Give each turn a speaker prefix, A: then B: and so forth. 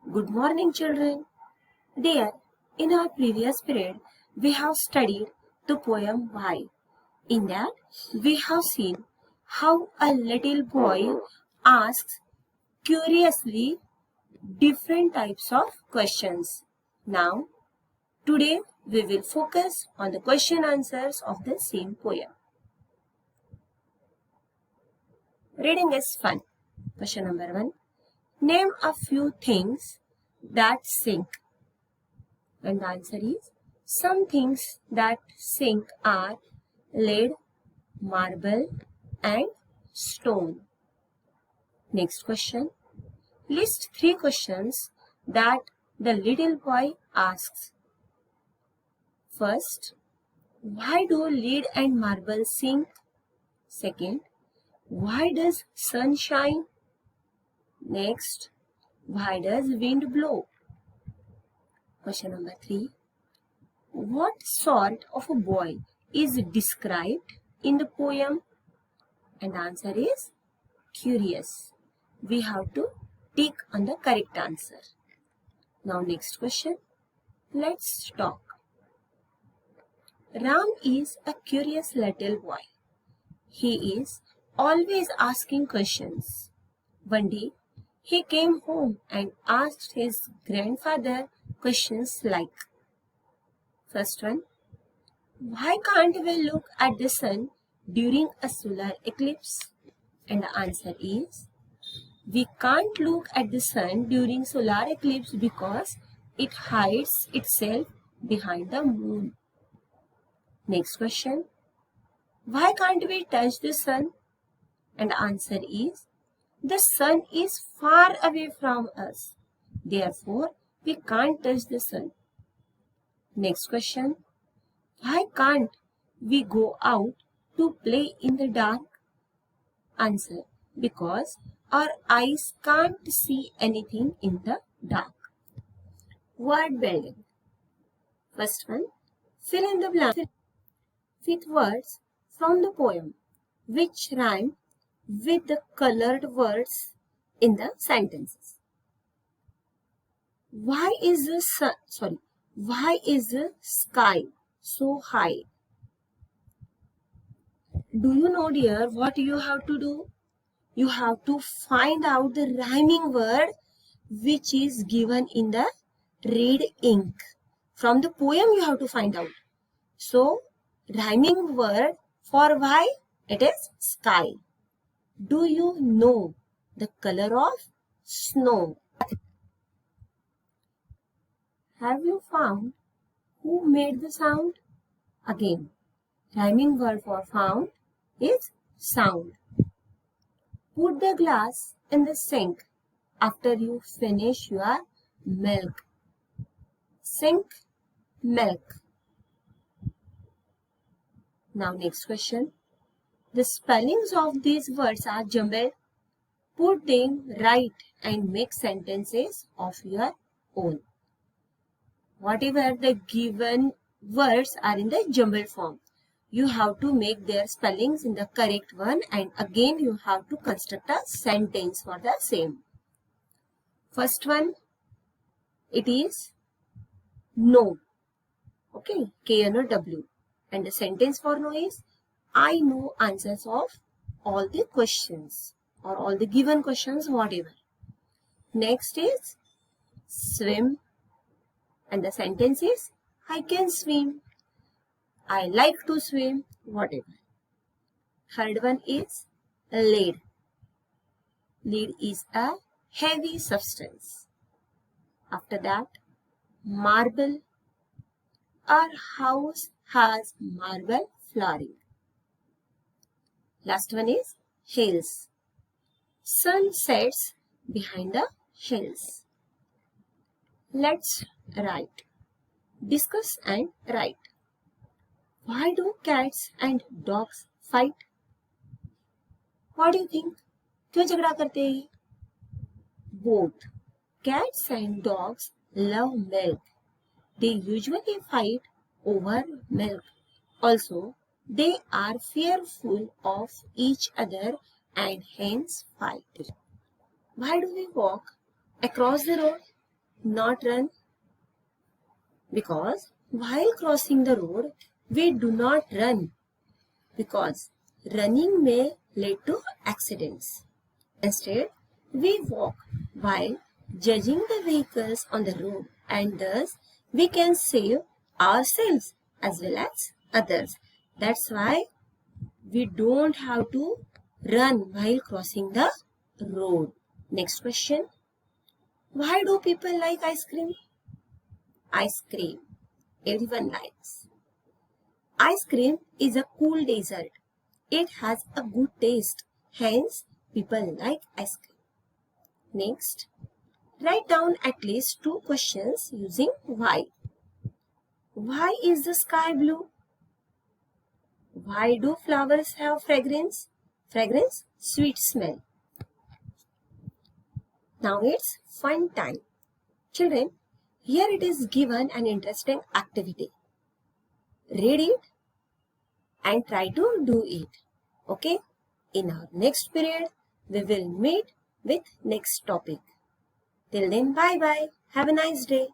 A: Good morning, children. Dear, in our previous period, we have studied the poem Why. In that, we have seen how a little boy asks curiously different types of questions. Now, today we will focus on the question answers of the same poem. Reading is fun. Question number 1. Name a few things that sink. And the answer is, some things that sink are lead, marble and stone. Next question. List 3 questions that the little boy asks. First, why do lead and marble sink? Second, why does sun shine? Next, why does wind blow? Question number 3. What sort of a boy is described in the poem? And the answer is curious. We have to tick on the correct answer. Now next question. Let's talk. Ram is a curious little boy. He is always asking questions. One day, he came home and asked his grandfather questions like, first one, why can't we look at the sun during a solar eclipse? And the answer is, we can't look at the sun during solar eclipse because it hides itself behind the moon. Next question, why can't we touch the sun? And the answer is, the sun is far away from us. Therefore, we can't touch the sun. Next question, why can't we go out to play in the dark? Answer, because our eyes can't see anything in the dark. Word building. First one, fill in the blank with words from the poem which rhyme with the colored words in the sentences. Why is the sky so high? Do you know, dear, what you have to do? You have to find out the rhyming word which is given in the red ink. From the poem you have to find out. So, rhyming word for why? It is sky. Do you know the color of snow? Have you found who made the sound? Again, rhyming word for found is sound. Put the glass in the sink after you finish your milk. Sink, milk. Now next question. The spellings of these words are jumbled. Put them right and make sentences of your own. Whatever the given words are in the jumbled form, you have to make their spellings in the correct one, and again you have to construct a sentence for the same. First one, it is no. Okay, K-N-O-W. And the sentence for no is, I know answers of all the questions or all the given questions, whatever. Next is swim. And the sentence is, I can swim. I like to swim, whatever. Third one is lead. Lead is a heavy substance. After that, marble. Our house has marble flooring. Last one is hills. Sun sets behind the hills. Let's write. Discuss and write. Why do cats and dogs fight? What do you think? क्यों झगड़ा करते हैं? Both cats and dogs love milk. They usually fight over milk. Also, they are fearful of each other and hence fight. Why do we walk across the road? not run? Because while crossing the road, we do not run because running may lead to accidents. Instead, we walk while judging the vehicles on the road, and thus we can save ourselves as well as others. That's why we don't have to run while crossing the road. Next question. Why do people like ice cream? Ice cream. Everyone likes. Ice cream is a cool dessert. It has a good taste. Hence, people like ice cream. Next, write down at least 2 questions using why. Why is the sky blue? Why do flowers have fragrance? Fragrance, sweet smell. Now it's fun time. Children, here it is given an interesting activity. Read it and try to do it. Okay? In our next period, we will meet with next topic. Till then, bye-bye. Have a nice day.